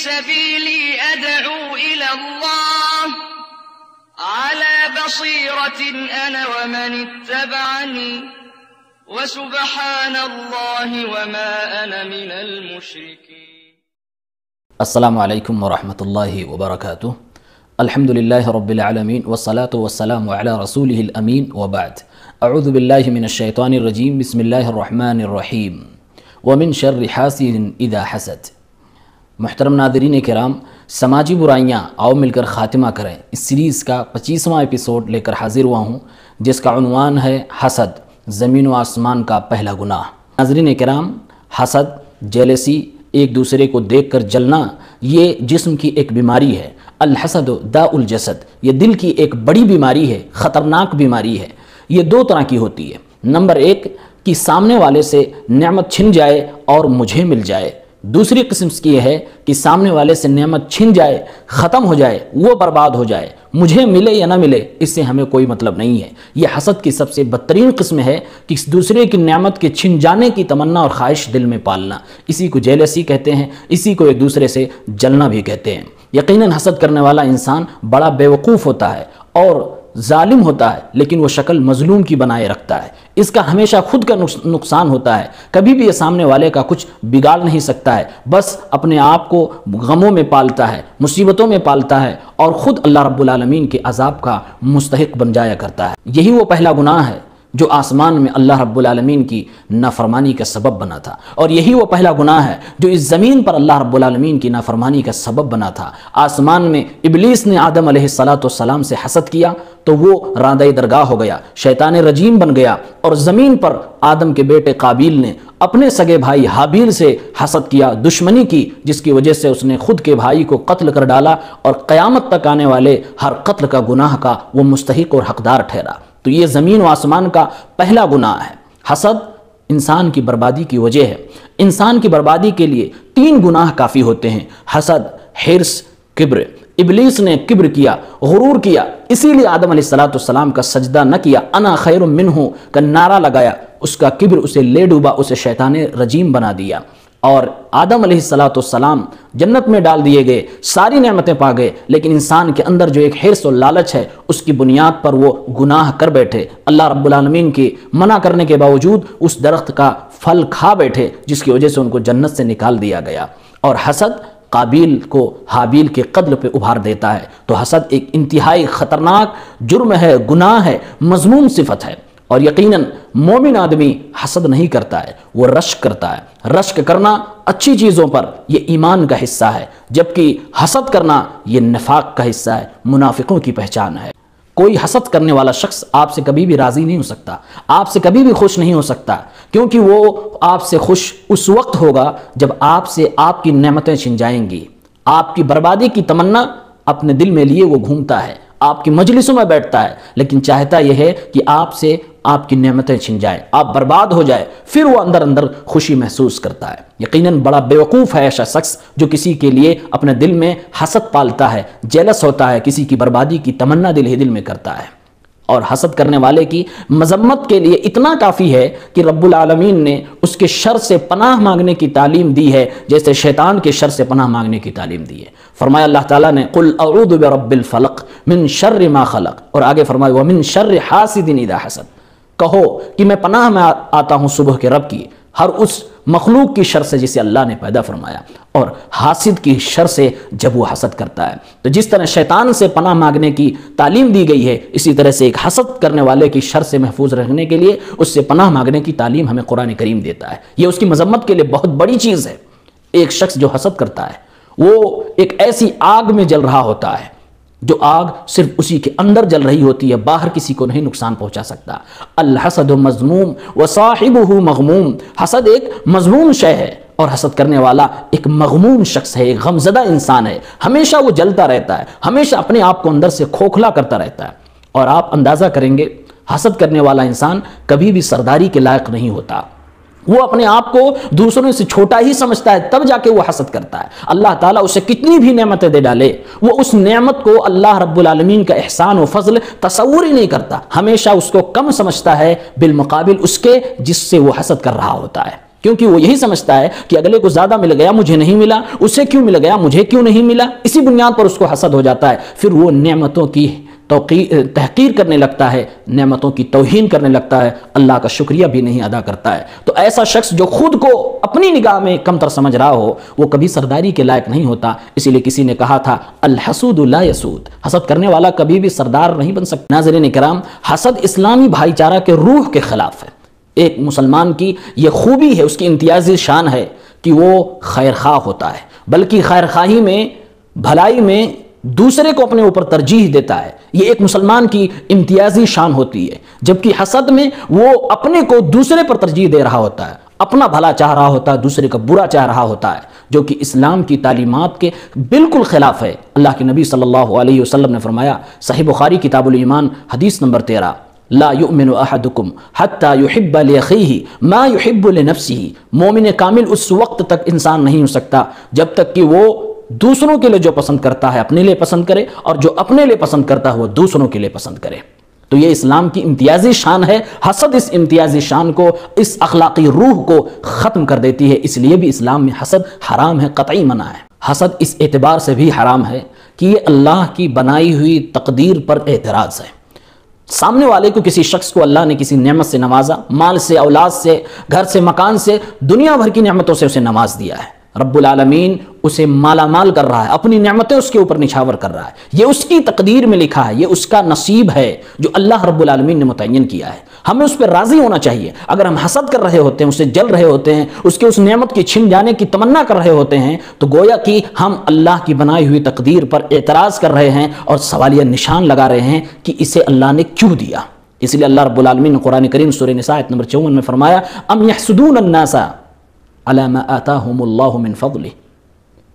سبيلي أدعو إلى الله على بصيرة أنا ومن اتبعني وسبحان الله وما أنا من المشركين. السلام علیکم ورحمۃ اللہ وبرکاتہ. الحمد للہ رب العالمین والصلاة والسلام علی رسولہ الامین وبعد. اعوذ باللہ من الشیطان الرجیم. بسم اللہ الرحمن الرحیم. ومن شر حاسد اذا حسد. محترم ناظرین کرام، سماجی برائیاں آؤ مل کر خاتمہ کریں اس سیریز کا 25واں ایپیسوڈ لے کر حاضر ہوا ہوں، جس کا عنوان ہے حسد، زمین و آسمان کا پہلا گناہ. ناظرین کرام، حسد، جیلسی، ایک دوسرے کو دیکھ کر جلنا، یہ جسم کی ایک بیماری ہے. الحسد داء الجسد، یہ دل کی ایک بڑی بیماری ہے، خطرناک بیماری ہے. یہ دو طرح کی ہوتی ہے. نمبر ایک کہ سامنے والے سے نعمت چھن جائے اور مجھے مل جائے. دوسری قسم کی یہ ہے کہ سامنے والے سے نعمت چھن جائے، ختم ہو جائے، وہ برباد ہو جائے، مجھے ملے یا نہ ملے اس سے ہمیں کوئی مطلب نہیں ہے. یہ حسد کی سب سے بدترین قسم ہے کہ اس دوسرے کی نعمت کے چھن جانے کی تمنا اور خواہش دل میں پالنا. اسی کو جیلسی کہتے ہیں، اسی کو ایک دوسرے سے جلنا بھی کہتے ہیں. یقیناً حسد کرنے والا انسان بڑا بیوقوف ہوتا ہے اور ظالم ہوتا ہے، لیکن وہ شکل مظلوم کی بنائے رکھتا ہے. اس کا ہمیشہ خود کا نقصان ہوتا ہے. کبھی بھی یہ سامنے والے کا کچھ بگاڑ نہیں سکتا ہے، بس اپنے آپ کو غموں میں پالتا ہے، مصیبتوں میں پالتا ہے اور خود اللہ رب العالمین کے عذاب کا مستحق بن جایا کرتا ہے. یہی وہ پہلا گناہ ہے جو آسمان میں اللہ رب العالمین کی نافرمانی کا سبب بنا تھا، اور یہی وہ پہلا گناہ ہے جو اس زمین پر اللہ رب العالمین کی نافرمانی کا سبب بنا تھا. آسمان میں ابلیس نے آدم علیہ السلام سے حسد کیا تو وہ راندہ درگاہ ہو گیا، شیطان رجیم بن گیا، اور زمین پر آدم کے بیٹے قابیل نے اپنے سگے بھائی حابیل سے حسد کیا، دشمنی کی، جس کی وجہ سے اس نے خود کے بھائی کو قتل کر ڈالا اور قیامت تک آنے والے ہر قتل کا گناہ کا وہ مستحق اور حقدار ٹھہرا. تو یہ زمین و آسمان کا پہلا گناہ ہے. حسد انسان کی بربادی کی وجہ ہے. انسان کی بربادی کے لیے 3 گناہ کافی ہوتے ہیں: حسد، حرص، کبر. ابلیس نے کبر کیا، غرور کیا، اسی لیے آدم علیہ السلام کا سجدہ نہ کیا، انا خیر منہ کا نعرہ لگایا. اس کا کبر اسے لے ڈوبا، اسے شیطان رجیم بنا دیا، اور آدم علیہ السلام جنت میں ڈال دیے گئے، ساری نعمتیں پا گئے، لیکن انسان کے اندر جو ایک حرص اور لالچ ہے اس کی بنیاد پر وہ گناہ کر بیٹھے. اللہ رب العالمین کے منع کرنے کے باوجود اس درخت کا پھل کھا بیٹھے، جس کی وجہ سے ان کو جنت سے نکال دیا گیا. اور حسد قابیل کو حابیل کے قتل پہ ابھار دیتا ہے. تو حسد ایک انتہائی خطرناک جرم ہے، گناہ ہے، مذموم صفت ہے. اور یقیناً مومن آدمی حسد نہیں کرتا ہے، وہ رشک کرتا ہے. رشک کرنا اچھی چیزوں پر یہ ایمان کا حصہ ہے، جبکہ حسد کرنا یہ نفاق کا حصہ ہے، منافقوں کی پہچان ہے. کوئی حسد کرنے والا شخص آپ سے کبھی بھی راضی نہیں ہو سکتا، آپ سے کبھی بھی خوش نہیں ہو سکتا، کیونکہ وہ آپ سے خوش اس وقت ہوگا جب آپ سے آپ کی نعمتیں چھن جائیں گی. آپ کی بربادی کی تمنا اپنے دل میں لیے وہ گھومتا ہے، آپ کی مجلسوں میں بیٹھتا ہے، لیکن چاہتا یہ ہے کہ آپ سے آپ کی نعمتیں چھن جائیں، آپ برباد ہو جائے، پھر وہ اندر اندر خوشی محسوس کرتا ہے. یقیناً بڑا بیوقوف ہے ایسا شخص جو کسی کے لیے اپنے دل میں حسد پالتا ہے، جیلس ہوتا ہے، کسی کی بربادی کی تمنا دل ہی دل میں کرتا ہے. اور حسد کرنے والے کی مذمت کے لیے اتنا کافی ہے کہ رب العالمین نے اس کے شر سے پناہ مانگنے کی تعلیم دی ہے، جیسے شیطان کے شر سے پناہ مانگنے کی تعلیم دی ہے. فرمایا اللہ تعالیٰ نے قل اعوذ برب الفلق من شر ما خلق، اور آگے فرمایا ومن شر حاسد اذا حسد. کہو کہ میں پناہ میں آتا ہوں صبح کے رب کی، ہر اس مخلوق کی شر سے جسے اللہ نے پیدا فرمایا، اور حاسد کی شر سے جب وہ حسد کرتا ہے. تو جس طرح شیطان سے پناہ مانگنے کی تعلیم دی گئی ہے، اسی طرح سے ایک حسد کرنے والے کی شر سے محفوظ رہنے کے لیے اس سے پناہ مانگنے کی تعلیم ہمیں قرآن کریم دیتا ہے. یہ اس کی مذمت کے لیے بہت بڑی چیز ہے. ایک شخص جو حسد کرتا ہے وہ ایک ایسی آگ میں جل رہا ہوتا ہے جو آگ صرف اسی کے اندر جل رہی ہوتی ہے، باہر کسی کو نہیں نقصان پہنچا سکتا. الحسد مذموم وصاحبہ مغموم. حسد ایک مذموم شے ہے اور حسد کرنے والا ایک مغموم شخص ہے، ایک غمزدہ انسان ہے. ہمیشہ وہ جلتا رہتا ہے، ہمیشہ اپنے آپ کو اندر سے کھوکھلا کرتا رہتا ہے. اور آپ اندازہ کریں گے حسد کرنے والا انسان کبھی بھی سرداری کے لائق نہیں ہوتا. وہ اپنے آپ کو دوسروں سے چھوٹا ہی سمجھتا ہے، تب جا کے وہ حسد کرتا ہے. اللہ تعالیٰ اسے کتنی بھی نعمتیں دے ڈالے، وہ اس نعمت کو اللہ رب العالمین کا احسان و فضل تصور ہی نہیں کرتا، ہمیشہ اس کو کم سمجھتا ہے بالمقابل اس کے جس سے وہ حسد کر رہا ہوتا ہے. کیونکہ وہ یہی سمجھتا ہے کہ اگلے کو زیادہ مل گیا مجھے نہیں ملا، اسے کیوں مل گیا مجھے کیوں نہیں ملا، اسی بنیاد پر اس کو حسد ہو جاتا ہے، پھر وہ نعمتوں کی تحقیر کرنے لگتا ہے، نعمتوں کی توہین کرنے لگتا ہے، اللہ کا شکریہ بھی نہیں ادا کرتا ہے۔ تو ایسا شخص جو خود کو اپنی نگاہ میں کمتر سمجھ رہا ہو وہ کبھی سرداری کے لائق نہیں ہوتا۔ اسی لیے کسی نے کہا تھا الحسود لا یسود، حسد کرنے والا کبھی بھی سردار نہیں بن سکتا۔ ناظرین کرام، حسد اسلامی بھائی چارہ کے روح کے خلاف ہے۔ ایک مسلمان کی یہ خوبی ہے، اس کی امتیازی شان ہے کہ وہ خیر خواہ ہوتا ہے، بلکہ خیر خواہی میں، بھلائی میں دوسرے کو اپنے اوپر ترجیح دیتا ہے۔ یہ ایک مسلمان کی امتیازی شان ہوتی ہے، جبکہ حسد میں وہ اپنے کو دوسرے پر ترجیح دے رہا ہوتا ہے، اپنا بھلا چاہ رہا ہوتا ہے، دوسرے کا برا چاہ رہا ہوتا ہے، جو کہ اسلام کی تعلیمات کے بالکل خلاف ہے۔ اللہ کے نبی صلی اللہ علیہ وسلم نے فرمایا، صحیح بخاری کتاب الایمان حدیث نمبر 13، لا یؤمن احدکم حتی یحب لاخیہ ما یحب لنفسہ، مومن کامل اس وقت تک انسان نہیں ہو سکتا جب تک کہ وہ دوسروں کے لیے جو پسند کرتا ہے اپنے لیے پسند کرے، اور جو اپنے لیے پسند کرتا ہے وہ دوسروں کے لیے پسند کرے۔ تو یہ اسلام کی امتیازی شان ہے۔ حسد اس امتیازی شان کو، اس اخلاقی روح کو ختم کر دیتی ہے۔ اس لیے بھی اسلام میں حسد حرام ہے، قطعی منع ہے۔ حسد اس اعتبار سے بھی حرام ہے کہ یہ اللہ کی بنائی ہوئی تقدیر پر اعتراض ہے۔ سامنے والے کو، کسی شخص کو اللہ نے کسی نعمت سے نوازا، مال سے، اولاد سے، گھر سے، مکان سے، دنیا بھر کی نعمتوں سے اسے نواز دیا ہے۔ رب العالمین اسے مالا مال کر رہا ہے، اپنی نعمتیں اس کے اوپر نچھاور کر رہا ہے۔ یہ اس کی تقدیر میں لکھا ہے، یہ اس کا نصیب ہے جو اللہ رب العالمین نے متعین کیا ہے۔ ہمیں اس پہ راضی ہونا چاہیے۔ اگر ہم حسد کر رہے ہوتے ہیں، اسے جل رہے ہوتے ہیں، اس کے اس نعمت کی چھن جانے کی تمنا کر رہے ہوتے ہیں، تو گویا کہ ہم اللہ کی بنائی ہوئی تقدیر پر اعتراض کر رہے ہیں اور سوالیہ نشان لگا رہے ہیں کہ اسے اللہ نے کیوں دیا۔ اس لیے اللہ رب العالمین نے قرآن کریم سورہ نساء آیت نمبر 54 میں فرمایا، ام یحسدون الناس علی ما آتاہم اللہ من فضلہ،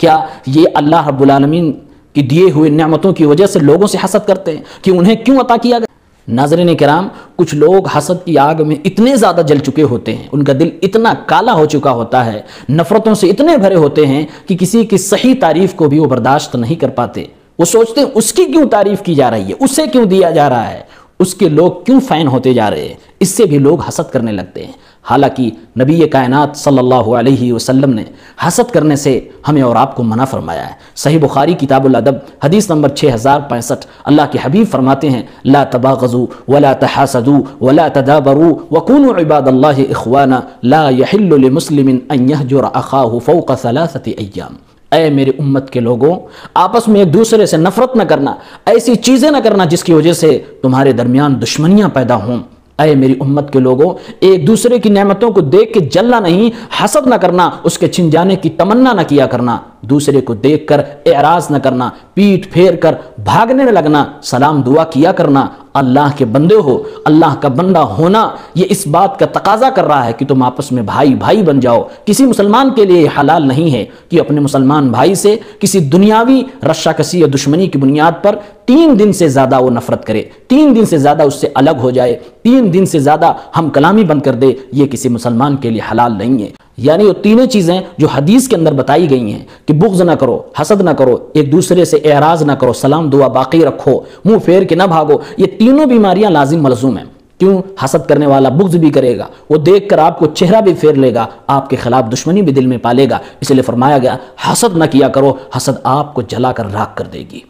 کیا یہ اللہ رب العالمین کی دیے ہوئے نعمتوں کی وجہ سے لوگوں سے حسد کرتے ہیں کہ انہیں کیوں عطا کیا گیا؟ ناظرین کرام، کچھ لوگ حسد کی آگ میں اتنے زیادہ جل چکے ہوتے ہیں، ان کا دل اتنا کالا ہو چکا ہوتا ہے، نفرتوں سے اتنے بھرے ہوتے ہیں کہ کسی کی صحیح تعریف کو بھی وہ برداشت نہیں کر پاتے۔ وہ سوچتے ہیں اس کی کیوں تعریف کی جا رہی ہے، اسے کیوں دیا جا رہا ہے، اس کے لوگ کیوں فین ہوتے جا رہے ہیں، اس سے بھی لوگ حسد کرنے لگتے ہیں۔ حالانکہ نبی کائنات صلی اللہ علیہ وسلم نے حسد کرنے سے ہمیں اور آپ کو منع فرمایا ہے۔ صحیح بخاری کتاب الادب حدیث نمبر 6065، اللہ کے حبیب فرماتے ہیں، لا تباغضوا ولا تحاسدوا ولا تدابروا وكونوا عباد اللہ اخوانا لا يحل لمسلم ان يهجر اخاه فوق 3 ایام۔ اے میرے امت کے لوگوں، آپس میں ایک دوسرے سے نفرت نہ کرنا، ایسی چیزیں نہ کرنا جس کی وجہ سے تمہارے درمیان دشمنیاں پیدا ہوں۔ اے میری امت کے لوگوں، ایک دوسرے کی نعمتوں کو دیکھ کے جلنا نہیں، حسد نہ کرنا، اس کے چھن جانے کی تمنا نہ کیا کرنا، دوسرے کو دیکھ کر اعراض نہ کرنا، پیٹ پھیر کر بھاگنے نہ لگنا، سلام دعا کیا کرنا۔ اللہ کے بندے ہو، اللہ کا بندہ ہونا یہ اس بات کا تقاضا کر رہا ہے کہ تم آپس میں بھائی بھائی بن جاؤ۔ کسی مسلمان کے لیے یہ حلال نہیں ہے کہ اپنے مسلمان بھائی سے کسی دنیاوی رشاکسی یا دشمنی کی بنیاد پر 3 دن سے زیادہ وہ نفرت کرے، 3 دن سے زیادہ اس سے الگ ہو جائے، 3 دن سے زیادہ ہم کلامی بند کر دے۔ یہ کسی مسلمان کے لیے حلال نہیں ہے۔ یعنی وہ تینوں چیزیں جو حدیث کے اندر بتائی گئی ہیں کہ بغض نہ کرو، حسد نہ کرو، ایک دوسرے سے اعراض نہ کرو، سلام دعا باقی رکھو، منہ پھیر کے نہ بھاگو، یہ تینوں بیماریاں لازم ملزوم ہیں۔ کیوں؟ حسد کرنے والا بغض بھی کرے گا، وہ دیکھ کر آپ کو چہرہ بھی پھیر لے گا، آپ کے خلاف دشمنی بھی دل میں پالے گا۔ اس لیے فرمایا گیا حسد نہ کیا کرو، حسد آپ کو جلا کر راکھ کر دے گی۔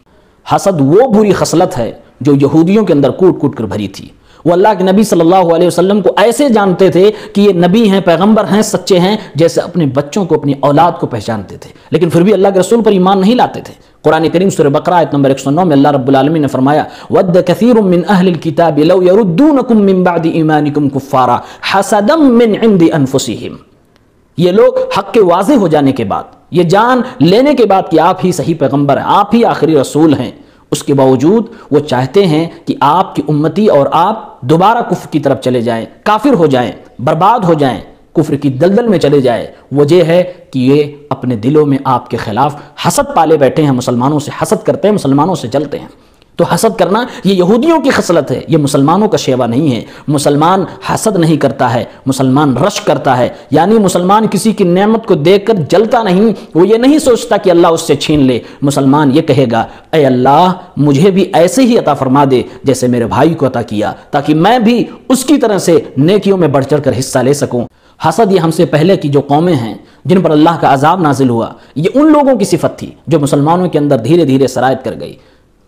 حسد وہ بری خصلت ہے جو یہودیوں کے اندر کوٹ کوٹ کر بھری تھی۔ وہ اللہ کے نبی صلی اللہ علیہ وسلم کو ایسے جانتے تھے کہ یہ نبی ہیں، پیغمبر ہیں، سچے ہیں، جیسے اپنے بچوں کو، اپنی اولاد کو پہچانتے تھے، لیکن پھر بھی اللہ کے رسول پر ایمان نہیں لاتے تھے۔ قرآن کریم سورہ بقرہ آیت نمبر 109 میں اللہ رب العالمین نے فرمایا، وَدَّ كَثِيرٌ مِّنْ أَهْلِ الْكِتَابِ لَوْ يَرُدُّونَكُم مِّن بَعْدِ إِيمَانِكُمْ كُفَّارًا حَسَدًا مِّنْ عِندِ أَنفُسِهِمْ۔ یہ لوگ حق کے واضح ہو جانے کے بعد، یہ جان لینے کے بعد کہ آپ ہی صحیح پیغمبر ہیں، آپ ہی آخری رسول ہیں، اس کے باوجود وہ چاہتے ہیں کہ آپ کی امتی اور آپ دوبارہ کفر کی طرف چلے جائیں، کافر ہو جائیں، برباد ہو جائیں، کفر کی دلدل میں چلے جائیں۔ وجہ ہے کہ یہ اپنے دلوں میں آپ کے خلاف حسد پالے بیٹھے ہیں، مسلمانوں سے حسد کرتے ہیں، مسلمانوں سے جلتے ہیں۔ تو حسد کرنا یہ یہودیوں کی خصلت ہے، یہ مسلمانوں کا شیوا نہیں ہے۔ مسلمان حسد نہیں کرتا ہے، مسلمان رشک کرتا ہے، یعنی مسلمان کسی کی نعمت کو دیکھ کر جلتا نہیں، وہ یہ نہیں سوچتا کہ اللہ اس سے چھین لے۔ مسلمان یہ کہے گا، اے اللہ مجھے بھی ایسے ہی عطا فرما دے جیسے میرے بھائی کو عطا کیا، تاکہ میں بھی اس کی طرح سے نیکیوں میں بڑھ چڑھ کر حصہ لے سکوں۔ حسد یہ ہم سے پہلے کی جو قومیں ہیں جن پر اللہ کا عذاب نازل ہوا، یہ ان لوگوں کی صفت تھی جو مسلمانوں کے اندر دھیرے دھیرے سرایت کر گئی۔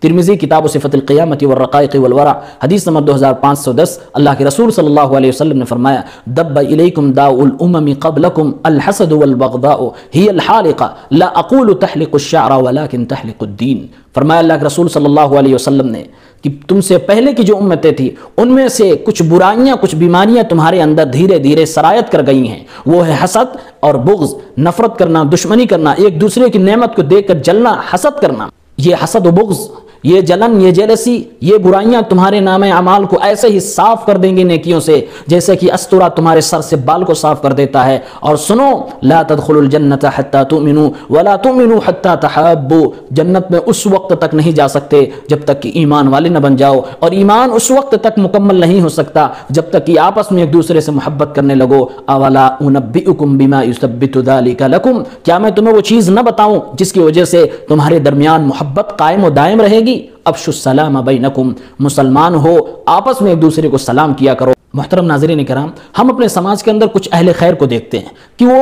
ترمذی کتاب صفت القیامت والرقائق والورع حدیث نمبر 2510، اللہ کے رسول صلی اللہ علیہ وسلم نے فرمایا دب الیکم داء الامم قبلکم الحسد والبغضاء هي الحالقہ لا اقول تحلق الشعر ولكن تحلق الدین۔ فرمایا اللہ کے رسول صلی اللہ علیہ وسلم نے کہ تم سے پہلے کی جو امتیں تھیں ان میں سے کچھ برائیاں، کچھ بیماریاں تمہارے اندر دھیرے دھیرے سرایت کر گئی ہیں، وہ ہے حسد اور بغض، نفرت کرنا، دشمنی کرنا، ایک دوسرے کی نعمت کو دیکھ کر جلنا، حسد کرنا۔ یہ حسد و بغض، یہ جلن، یہ جیلسی، یہ برائیاں تمہارے نام اعمال کو ایسے ہی صاف کر دیں گے نیکیوں سے جیسے کہ استورا تمہارے سر سے بال کو صاف کر دیتا ہے۔ اور سنو، لا تدخلوا الجنت حتی تؤمنوا ولا تؤمنوا حتی تحابوا، جنت میں اس وقت تک نہیں جا سکتے جب تک کہ ایمان والے نہ بن جاؤ، اور ایمان اس وقت تک مکمل نہیں ہو سکتا جب تک کہ آپس میں ایک دوسرے سے محبت کرنے لگو۔ اولا انبئکم بما یثبت ذلک لکم، کیا میں تمہیں وہ چیز نہ بتاؤں جس کی وجہ سے تمہارے درمیان محبت قائم و دائم رہے گی؟ افشوا السلام بینکم، مسلمان ہو آپس میں ایک دوسرے کو سلام کیا کرو۔ محترم ناظرین کرام، ہم اپنے سماج کے اندر کچھ اہل خیر کو دیکھتے ہیں کہ وہ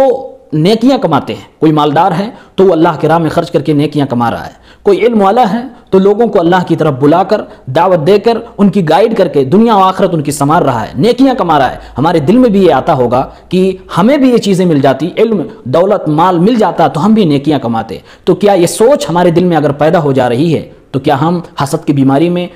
نیکیاں کماتے ہیں۔ کوئی مالدار ہے تو وہ اللہ کے راہ میں خرچ کر کے نیکیاں کما رہا ہے، کوئی علم والا ہے تو لوگوں کو اللہ کی طرف بلا کر، دعوت دے کر، ان کی گائیڈ کر کے دنیا و آخرت ان کی سنوار رہا ہے، نیکیاں کما رہا ہے۔ ہمارے دل میں بھی یہ آتا ہوگا کہ ہمیں بھی یہ چیزیں مل جاتی، علم، دولت، مال مل جاتا تو ہم بھی نیکیاں کماتے۔ تو کیا یہ سوچ ہمارے دل میں اگر پیدا ہو جا رہی ہے تو کیا ہم حسد کی بیماری میں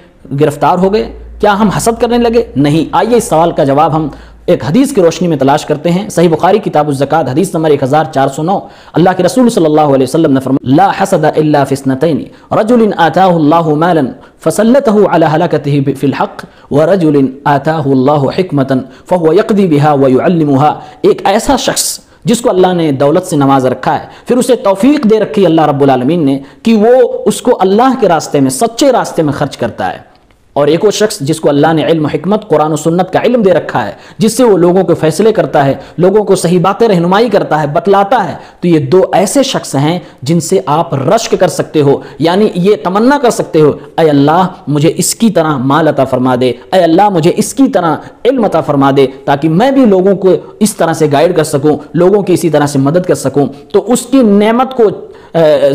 گرفتار ہو گئے؟ کیا ہم حسد کرنے لگے؟ نہیں۔ آئیے اس سوال کا جواب ہم ایک حدیث کی روشنی میں تلاش کرتے ہیں۔ صحیح بخاری کتاب الزکات حدیث نمبر 1409، اللہ کے رسول صلی اللہ علیہ وسلم نے فرمایا لا حسد الا فی اثنتین، رجل آتاہ اللہ مالا فسلطہ علی ہلاکتہ فی الحق، ورجل آتاہ اللہ حکمتا فہو یقضی بہا ویعلمها، ایک ایسا شخص جس کو اللہ نے دولت سے نواز رکھا ہے، پھر اسے توفیق دے رکھی اللہ رب العالمین نے کہ وہ اس کو اللہ کے راستے میں، سچے راستے میں خرچ کرتا ہے، اور ایک وہ شخص جس کو اللہ نے علم و حکمت، قرآن و سنت کا علم دے رکھا ہے جس سے وہ لوگوں کے فیصلے کرتا ہے، لوگوں کو صحیح باتیں رہنمائی کرتا ہے، بتلاتا ہے۔ تو یہ دو ایسے شخص ہیں جن سے آپ رشک کر سکتے ہو، یعنی یہ تمنا کر سکتے ہو اے اللہ مجھے اس کی طرح مال عطا فرما دے، اے اللہ مجھے اس کی طرح علم عطا فرما دے تاکہ میں بھی لوگوں کو اس طرح سے گائیڈ کر سکوں، لوگوں کی اسی طرح سے مدد کر سکوں۔ تو اس کی نعمت کو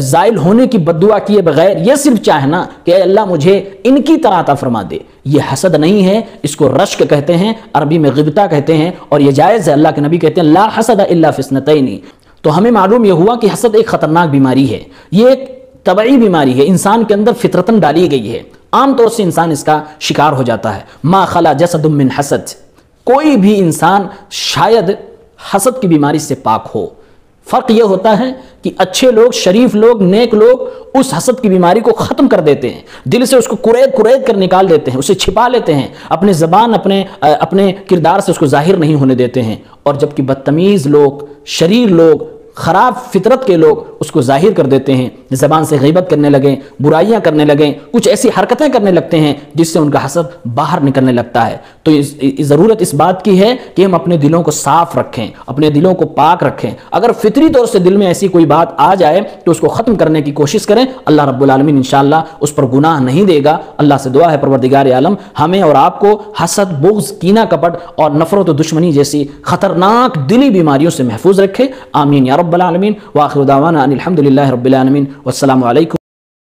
زائل ہونے کی بد دعا کیے بغیر یہ صرف چاہنا کہ اے اللہ مجھے ان کی طرح عطا فرما دے، یہ حسد نہیں ہے، اس کو رشک کہتے ہیں، عربی میں غبطہ کہتے ہیں، اور یہ جائز ہے۔ اللہ کے نبی کہتے ہیں لا حسد الا فی اثنتین۔ تو ہمیں معلوم یہ ہوا کہ حسد ایک خطرناک بیماری ہے، یہ ایک طبعی بیماری ہے، انسان کے اندر فطرتاً ڈالی گئی ہے، عام طور سے انسان اس کا شکار ہو جاتا ہے۔ ما خلا جسد من حسد، کوئی بھی انسان شاید حسد کی بیماری سے پاک ہو۔ فرق یہ ہوتا ہے کہ اچھے لوگ، شریف لوگ، نیک لوگ اس حسد کی بیماری کو ختم کر دیتے ہیں، دل سے اس کو کریت کر نکال دیتے ہیں، اسے چھپا لیتے ہیں، اپنے زبان، اپنے کردار سے اس کو ظاہر نہیں ہونے دیتے ہیں، اور جبکہ بدتمیز لوگ، شریر لوگ، خراب فطرت کے لوگ اس کو ظاہر کر دیتے ہیں، زبان سے غیبت کرنے لگیں، برائیاں کرنے لگیں، کچھ ایسی حرکتیں کرنے لگتے ہیں جس سے ان کا حسد باہر نکلنے لگتا ہے۔ تو ضرورت اس بات کی ہے کہ ہم اپنے دلوں کو صاف رکھیں، اپنے دلوں کو پاک رکھیں۔ اگر فطری طور سے دل میں ایسی کوئی بات آ جائے تو اس کو ختم کرنے کی کوشش کریں، اللہ رب العالمین انشاءاللہ اس پر گناہ نہیں دے گا۔ اللہ سے دعا ہے پروردگار عالم ہمیں اور آپ کو حسد، بغض، کینہ، کپٹ اور نفرت و دشمنی جیسی خطرناک دلی بیماریوں سے محفوظ رکھے۔ آمین یا رب العالمین۔ وآخر دعوانا ان الحمد للہ رب العالمین، والسلام علیکم۔